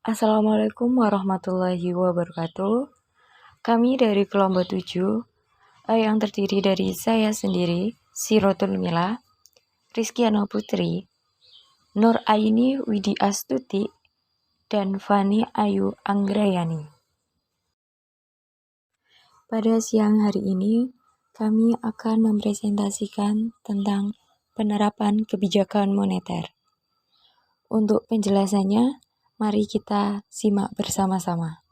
Assalamualaikum warahmatullahi wabarakatuh. Kami dari kelompok 7 yang terdiri dari saya sendiri, Sirotul Mila, Rizkyana Putri, Nur Aini Widi Astuti, dan Fani Ayu Anggrayani. Pada siang hari ini, kami akan mempresentasikan tentang penerapan kebijakan moneter. Untuk penjelasannya, mari kita simak bersama-sama.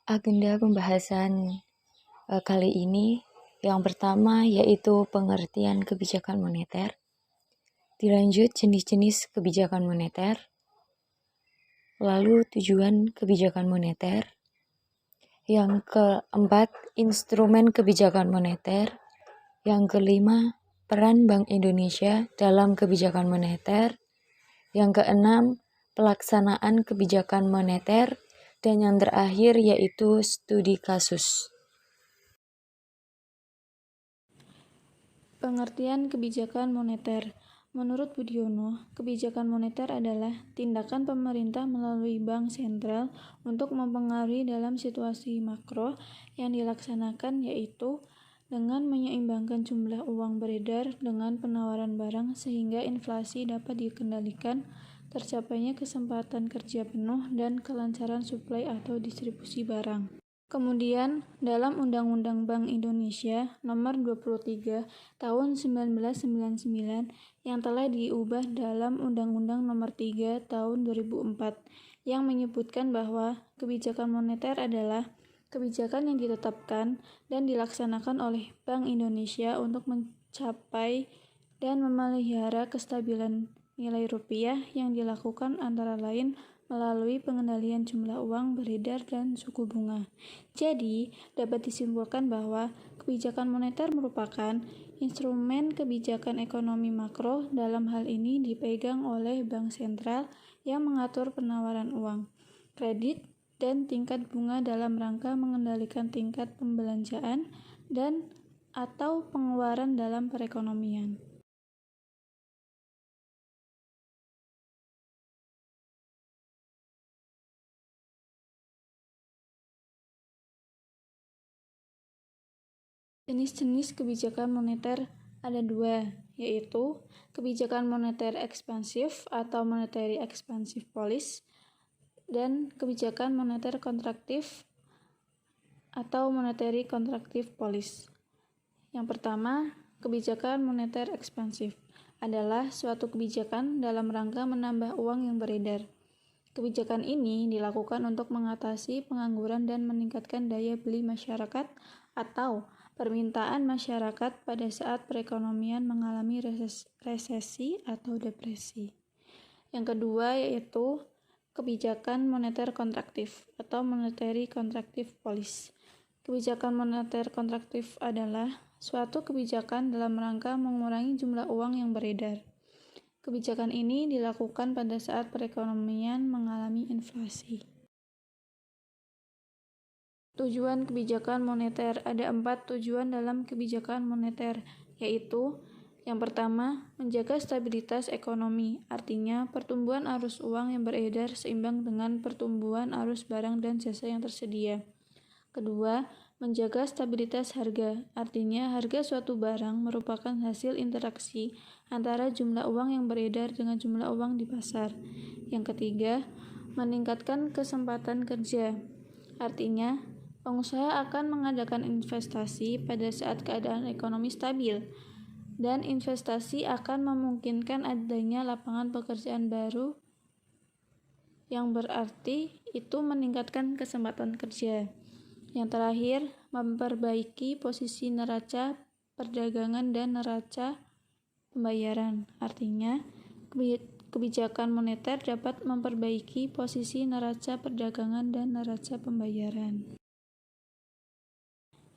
Agenda pembahasan kali ini yang pertama yaitu pengertian kebijakan moneter, dilanjut jenis-jenis kebijakan moneter, lalu tujuan kebijakan moneter, yang keempat instrumen kebijakan moneter, yang kelima peran Bank Indonesia dalam kebijakan moneter, yang keenam pelaksanaan kebijakan moneter, dan yang terakhir yaitu studi kasus. Pengertian kebijakan moneter. Menurut Budiono, kebijakan moneter adalah tindakan pemerintah melalui bank sentral untuk mempengaruhi dalam situasi makro yang dilaksanakan, yaitu dengan menyeimbangkan jumlah uang beredar dengan penawaran barang sehingga inflasi dapat dikendalikan, tercapainya kesempatan kerja penuh, dan kelancaran suplai atau distribusi barang. Kemudian, dalam Undang-Undang Bank Indonesia Nomor 23 Tahun 1999 yang telah diubah dalam Undang-Undang Nomor 3 Tahun 2004 yang menyebutkan bahwa kebijakan moneter adalah kebijakan yang ditetapkan dan dilaksanakan oleh Bank Indonesia untuk mencapai dan memelihara kestabilan nilai rupiah yang dilakukan antara lain melalui pengendalian jumlah uang beredar dan suku bunga. Jadi, dapat disimpulkan bahwa kebijakan moneter merupakan instrumen kebijakan ekonomi makro, dalam hal ini dipegang oleh bank sentral yang mengatur penawaran uang, kredit, dan tingkat bunga dalam rangka mengendalikan tingkat pembelanjaan dan atau pengeluaran dalam perekonomian. Jenis-jenis kebijakan moneter ada dua, yaitu kebijakan moneter ekspansif atau monetary expansive policy dan kebijakan moneter kontraktif atau monetary contractive policy. Yang pertama, kebijakan moneter ekspansif adalah suatu kebijakan dalam rangka menambah uang yang beredar. Kebijakan ini dilakukan untuk mengatasi pengangguran dan meningkatkan daya beli masyarakat atau permintaan masyarakat pada saat perekonomian mengalami resesi atau depresi. Yang kedua yaitu kebijakan moneter kontraktif atau monetary contractive policy. Kebijakan moneter kontraktif adalah suatu kebijakan dalam rangka mengurangi jumlah uang yang beredar. Kebijakan ini dilakukan pada saat perekonomian mengalami inflasi. Tujuan kebijakan moneter. Ada 4 tujuan dalam kebijakan moneter, yaitu yang pertama, menjaga stabilitas ekonomi, artinya pertumbuhan arus uang yang beredar seimbang dengan pertumbuhan arus barang dan jasa yang tersedia. Kedua, menjaga stabilitas harga, artinya harga suatu barang merupakan hasil interaksi antara jumlah uang yang beredar dengan jumlah uang di pasar. Yang ketiga, meningkatkan kesempatan kerja, artinya pengusaha akan mengadakan investasi pada saat keadaan ekonomi stabil, dan investasi akan memungkinkan adanya lapangan pekerjaan baru yang berarti itu meningkatkan kesempatan kerja. Yang terakhir, memperbaiki posisi neraca perdagangan dan neraca pembayaran. Artinya, kebijakan moneter dapat memperbaiki posisi neraca perdagangan dan neraca pembayaran.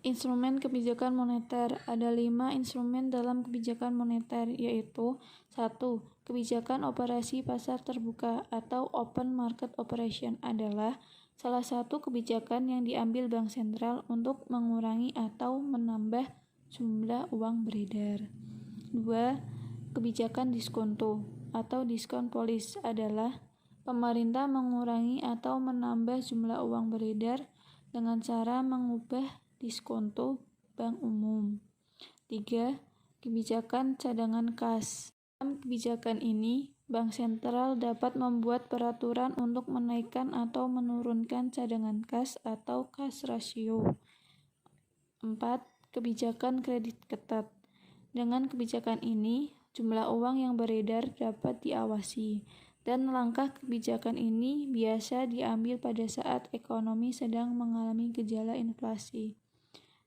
Instrumen kebijakan moneter. Ada 5 instrumen dalam kebijakan moneter, yaitu 1. Kebijakan operasi pasar terbuka atau open market operation adalah salah satu kebijakan yang diambil bank sentral untuk mengurangi atau menambah jumlah uang beredar. 2. Kebijakan diskonto atau diskon policy adalah Pemerintah mengurangi atau menambah jumlah uang beredar dengan cara mengubah diskonto bank umum. 3. Kebijakan cadangan kas. Dalam kebijakan ini, Bank Sentral dapat membuat peraturan untuk menaikkan atau menurunkan cadangan kas atau kas rasio. 4. Kebijakan kredit ketat. Dengan kebijakan ini, jumlah uang yang beredar dapat diawasi, dan langkah kebijakan ini biasa diambil pada saat ekonomi sedang mengalami gejala inflasi.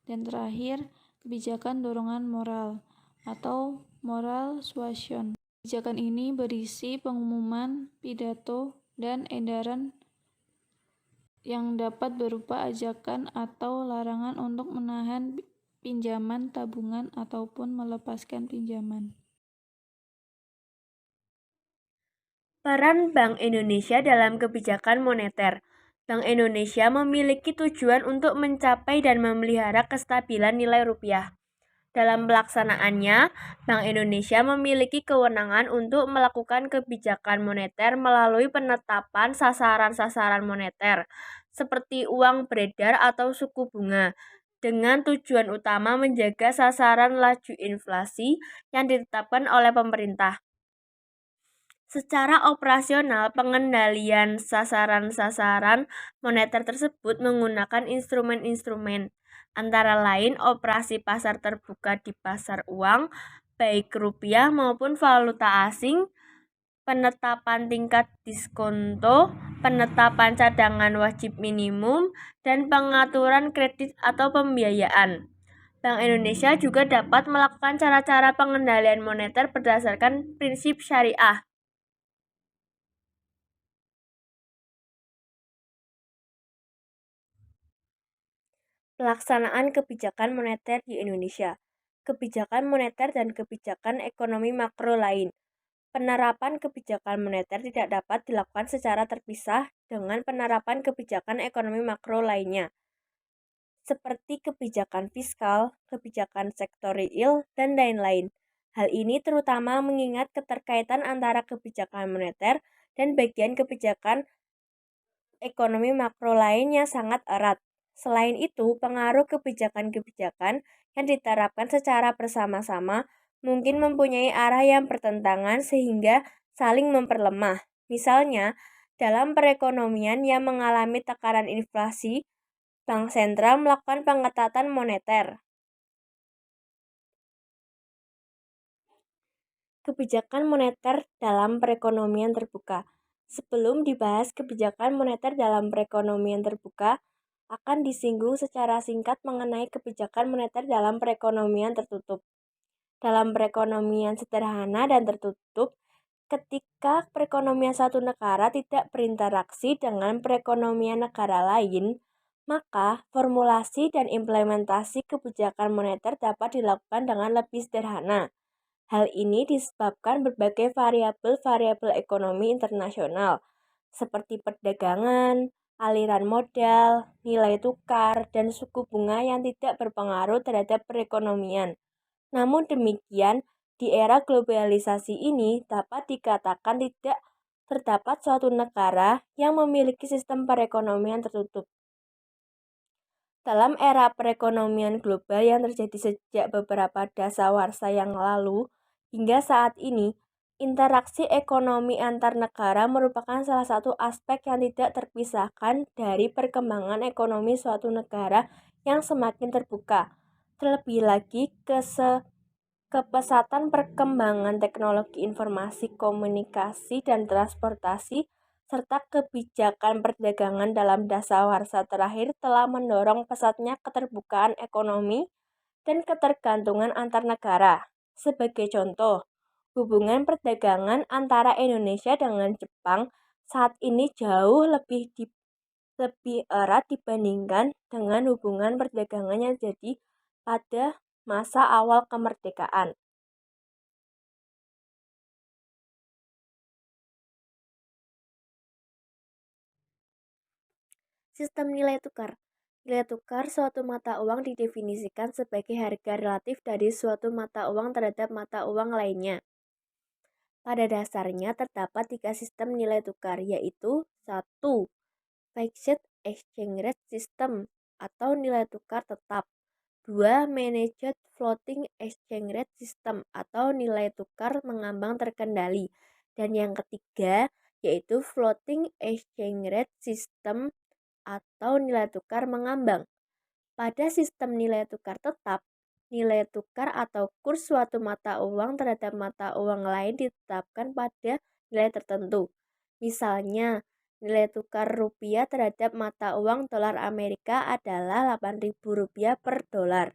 Dan terakhir, kebijakan dorongan moral atau moral suasion. Kebijakan ini berisi pengumuman, pidato, dan edaran yang dapat berupa ajakan atau larangan untuk menahan pinjaman tabungan ataupun melepaskan pinjaman. Peran Bank Indonesia dalam kebijakan moneter. Bank Indonesia memiliki tujuan untuk mencapai dan memelihara kestabilan nilai rupiah. Dalam pelaksanaannya, Bank Indonesia memiliki kewenangan untuk melakukan kebijakan moneter melalui penetapan sasaran-sasaran moneter, seperti uang beredar atau suku bunga, dengan tujuan utama menjaga sasaran laju inflasi yang ditetapkan oleh pemerintah. Secara operasional, pengendalian sasaran-sasaran moneter tersebut menggunakan instrumen-instrumen, antara lain operasi pasar terbuka di pasar uang, baik rupiah maupun valuta asing, penetapan tingkat diskonto, penetapan cadangan wajib minimum, dan pengaturan kredit atau pembiayaan. Bank Indonesia juga dapat melakukan cara-cara pengendalian moneter berdasarkan prinsip syariah. Pelaksanaan kebijakan moneter di Indonesia. Kebijakan moneter dan kebijakan ekonomi makro lain. Penerapan kebijakan moneter tidak dapat dilakukan secara terpisah dengan penerapan kebijakan ekonomi makro lainnya, seperti kebijakan fiskal, kebijakan sektor real, dan lain-lain. Hal ini terutama mengingat keterkaitan antara kebijakan moneter dan bagian kebijakan ekonomi makro lainnya sangat erat. Selain itu, pengaruh kebijakan-kebijakan yang diterapkan secara bersama-sama mungkin mempunyai arah yang bertentangan sehingga saling memperlemah. Misalnya, dalam perekonomian yang mengalami tekanan inflasi, Bank Sentral melakukan pengetatan moneter. Kebijakan moneter dalam perekonomian terbuka. Sebelum dibahas kebijakan moneter dalam perekonomian terbuka, akan disinggung secara singkat mengenai kebijakan moneter dalam perekonomian tertutup. Dalam perekonomian sederhana dan tertutup, ketika perekonomian suatu negara tidak berinteraksi dengan perekonomian negara lain, maka formulasi dan implementasi kebijakan moneter dapat dilakukan dengan lebih sederhana. Hal ini disebabkan berbagai variabel-variabel ekonomi internasional, seperti perdagangan, aliran modal, nilai tukar, dan suku bunga yang tidak berpengaruh terhadap perekonomian. Namun demikian, di era globalisasi ini dapat dikatakan tidak terdapat suatu negara yang memiliki sistem perekonomian tertutup. Dalam era perekonomian global yang terjadi sejak beberapa dasawarsa yang lalu hingga saat ini, interaksi ekonomi antar negara merupakan salah satu aspek yang tidak terpisahkan dari perkembangan ekonomi suatu negara yang semakin terbuka. Terlebih lagi, kepesatan perkembangan teknologi informasi, komunikasi, dan transportasi serta kebijakan perdagangan dalam dasawarsa terakhir telah mendorong pesatnya keterbukaan ekonomi dan ketergantungan antar negara. Sebagai contoh, hubungan perdagangan antara Indonesia dengan Jepang saat ini jauh lebih erat dibandingkan dengan hubungan perdagangan yang terjadi pada masa awal kemerdekaan. Sistem nilai tukar. Nilai tukar suatu mata uang didefinisikan sebagai harga relatif dari suatu mata uang terhadap mata uang lainnya. Pada dasarnya terdapat 3 sistem nilai tukar, yaitu 1. Fixed Exchange Rate System atau nilai tukar tetap. 2. Managed Floating Exchange Rate System atau nilai tukar mengambang terkendali. Dan yang ketiga yaitu Floating Exchange Rate System atau nilai tukar mengambang. Pada sistem nilai tukar tetap, nilai tukar atau kurs suatu mata uang terhadap mata uang lain ditetapkan pada nilai tertentu. Misalnya, nilai tukar rupiah terhadap mata uang dolar Amerika adalah Rp8.000 per dolar.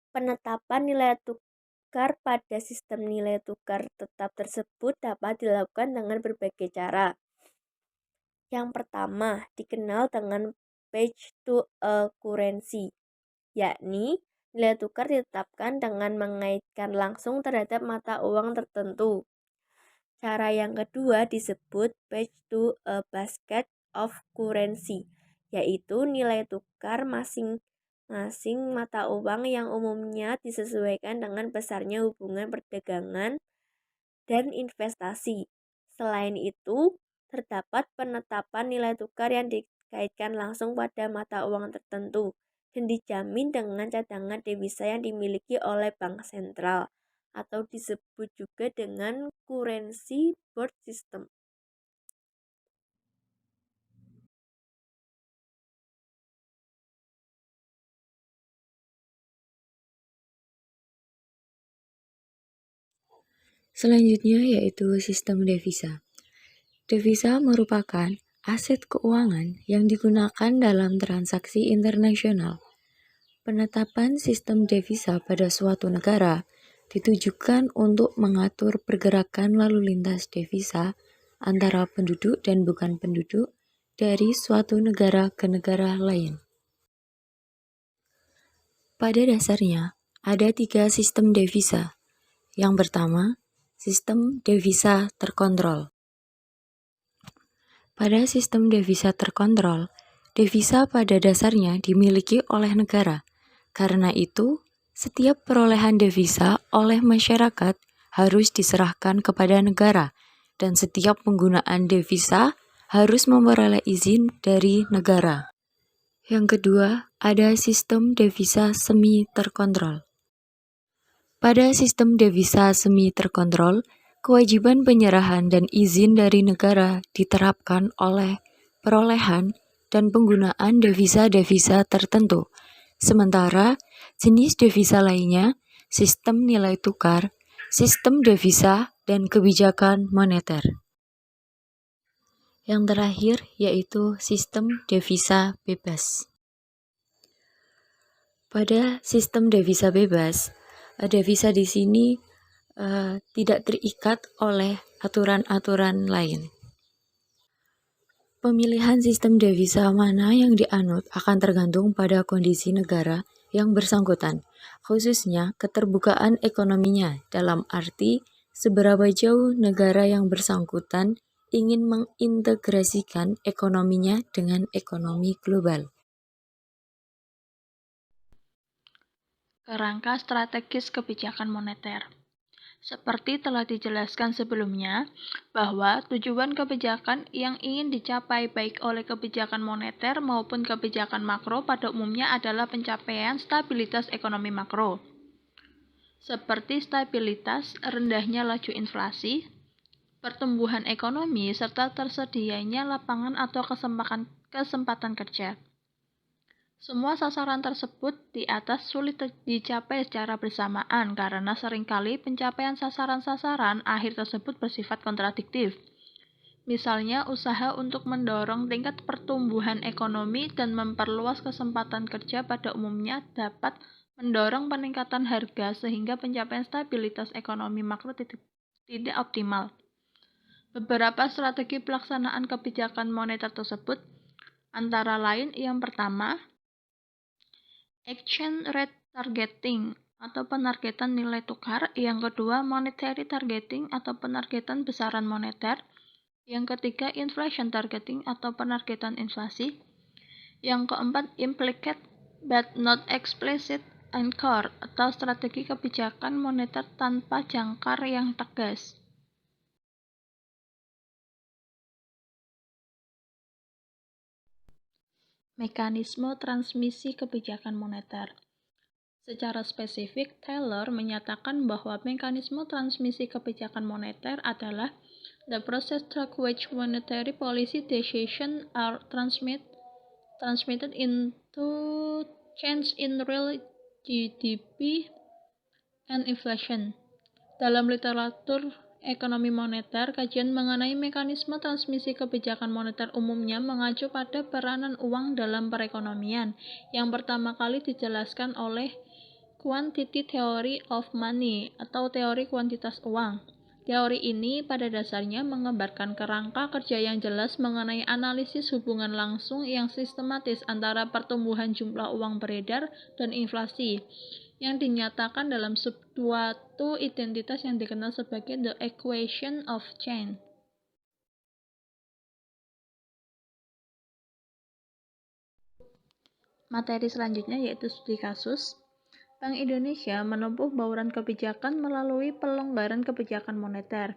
Penetapan nilai tukar pada sistem nilai tukar tetap tersebut dapat dilakukan dengan berbagai cara. Yang pertama, dikenal dengan page to a currency, yakni nilai tukar ditetapkan dengan mengaitkan langsung terhadap mata uang tertentu. Cara yang kedua disebut page to a basket of currency, yaitu nilai tukar masing-masing mata uang yang umumnya disesuaikan dengan besarnya hubungan perdagangan dan investasi. Selain itu, terdapat penetapan nilai tukar yang dikaitkan langsung pada mata uang tertentu dan dijamin dengan cadangan devisa yang dimiliki oleh bank sentral atau disebut juga dengan currency board system. Selanjutnya yaitu sistem devisa. Devisa merupakan aset keuangan yang digunakan dalam transaksi internasional. Penetapan sistem devisa pada suatu negara ditujukan untuk mengatur pergerakan lalu lintas devisa antara penduduk dan bukan penduduk dari suatu negara ke negara lain. Pada dasarnya, ada 3 sistem devisa. Yang pertama, sistem devisa terkontrol. Pada sistem devisa terkontrol, devisa pada dasarnya dimiliki oleh negara. Karena itu, setiap perolehan devisa oleh masyarakat harus diserahkan kepada negara, dan setiap penggunaan devisa harus memperoleh izin dari negara. Yang kedua, ada sistem devisa semi terkontrol. Pada sistem devisa semi terkontrol, kewajiban penyerahan dan izin dari negara diterapkan oleh perolehan dan penggunaan devisa-devisa tertentu. Sementara jenis devisa lainnya, sistem nilai tukar, sistem devisa, dan kebijakan moneter. Yang terakhir yaitu sistem devisa bebas. Pada sistem devisa bebas, devisa di sini tidak terikat oleh aturan-aturan lain. Pemilihan sistem devisa mana yang dianut akan tergantung pada kondisi negara yang bersangkutan, khususnya keterbukaan ekonominya, dalam arti seberapa jauh negara yang bersangkutan ingin mengintegrasikan ekonominya dengan ekonomi global. Kerangka strategis kebijakan moneter. Seperti telah dijelaskan sebelumnya, bahwa tujuan kebijakan yang ingin dicapai baik oleh kebijakan moneter maupun kebijakan makro pada umumnya adalah pencapaian stabilitas ekonomi makro. Seperti stabilitas rendahnya laju inflasi, pertumbuhan ekonomi, serta tersedianya lapangan atau kesempatan kerja. Semua sasaran tersebut di atas sulit dicapai secara bersamaan karena seringkali pencapaian sasaran-sasaran akhir tersebut bersifat kontradiktif. Misalnya, usaha untuk mendorong tingkat pertumbuhan ekonomi dan memperluas kesempatan kerja pada umumnya dapat mendorong peningkatan harga sehingga pencapaian stabilitas ekonomi makro tidak optimal. Beberapa strategi pelaksanaan kebijakan moneter tersebut antara lain yang pertama, exchange rate targeting atau penargetan nilai tukar, yang kedua monetary targeting atau penargetan besaran moneter, yang ketiga inflation targeting atau penargetan inflasi, yang keempat implicit but not explicit anchor atau strategi kebijakan moneter tanpa jangkar yang tegas. Mekanisme transmisi kebijakan moneter. Secara spesifik, Taylor menyatakan bahwa mekanisme transmisi kebijakan moneter adalah the process through which monetary policy decisions are transmitted into change in real GDP and inflation. Dalam literatur ekonomi moneter, kajian mengenai mekanisme transmisi kebijakan moneter umumnya mengacu pada peranan uang dalam perekonomian, yang pertama kali dijelaskan oleh Quantity Theory of Money atau teori kuantitas uang. Teori ini pada dasarnya mengembarkan kerangka kerja yang jelas mengenai analisis hubungan langsung yang sistematis antara pertumbuhan jumlah uang beredar dan inflasi, yang dinyatakan dalam suatu identitas yang dikenal sebagai the equation of change. Materi selanjutnya yaitu studi kasus. Bank Indonesia menempuh bauran kebijakan melalui pelonggaran kebijakan moneter,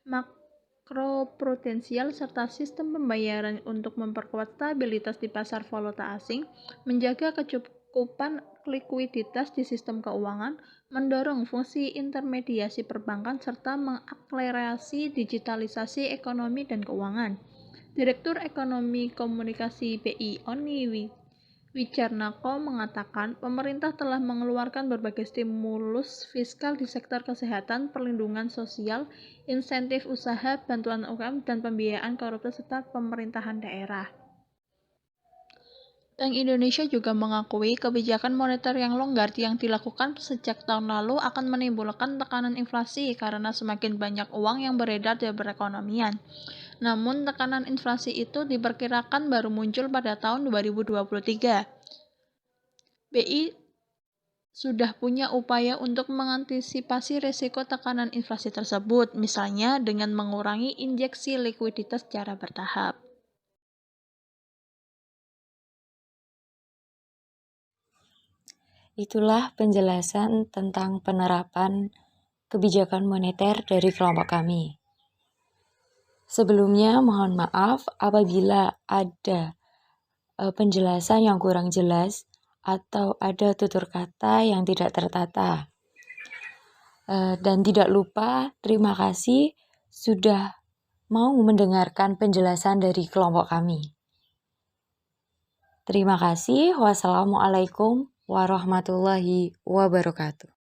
makroprudensial, serta sistem pembayaran untuk memperkuat stabilitas di pasar valuta asing, menjaga kecukupan likuiditas di sistem keuangan, mendorong fungsi intermediasi perbankan, serta mengakselerasi digitalisasi ekonomi dan keuangan. Direktur Ekonomi Komunikasi BI, Oni Wijarnako, mengatakan pemerintah telah mengeluarkan berbagai stimulus fiskal di sektor kesehatan, perlindungan sosial, insentif usaha, bantuan UMKM, dan pembiayaan korupsi serta pemerintahan daerah. Bank Indonesia juga mengakui kebijakan moneter yang longgar yang dilakukan sejak tahun lalu akan menimbulkan tekanan inflasi karena semakin banyak uang yang beredar di perekonomian. Namun, tekanan inflasi itu diperkirakan baru muncul pada tahun 2023. BI sudah punya upaya untuk mengantisipasi risiko tekanan inflasi tersebut, misalnya dengan mengurangi injeksi likuiditas secara bertahap. Itulah penjelasan tentang penerapan kebijakan moneter dari kelompok kami. Sebelumnya mohon maaf apabila ada penjelasan yang kurang jelas atau ada tutur kata yang tidak tertata. Dan tidak lupa, terima kasih sudah mau mendengarkan penjelasan dari kelompok kami. Terima kasih. Wassalamualaikum warahmatullahi wabarakatuh.